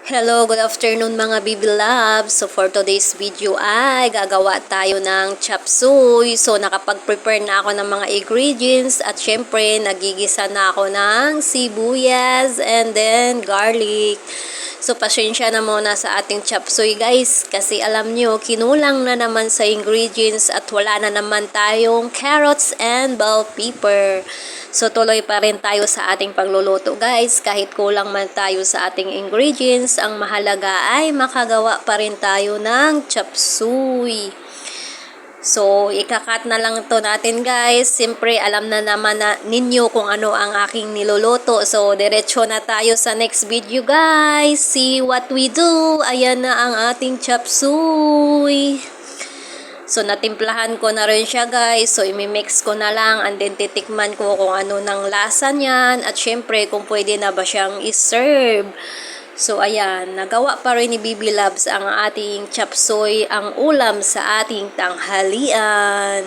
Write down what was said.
Hello, good afternoon mga Bibi Loves. So for today's video ay gagawa tayo ng chop suey. So nakapag-prepare na ako ng mga ingredients at syempre nagigisa na ako ng sibuyas and then garlic. So pasensya na muna sa ating chop suey guys kasi alam nyo kinulang na naman sa ingredients at wala na naman tayong carrots and bell pepper. So tuloy pa rin tayo sa ating pagluluto guys kahit kulang man tayo sa ating ingredients. Ang mahalaga ay makagawa pa rin tayo ng chop suey. So, ikakat na lang to natin guys. Siyempre, alam na naman na ninyo kung ano ang aking niluluto. So, diretso na tayo sa next video guys. See what we do. Ayan na ang ating chop suey. So, natimplahan ko na rin siya guys. So, imimix ko na lang and then titikman ko kung ano ng lasa niyan. At syempre, kung pwede na ba siyang iserve. So, ayan. Nagawa pa rin ni Bibi Loves ang ating chop suey, ang ulam sa ating tanghalian.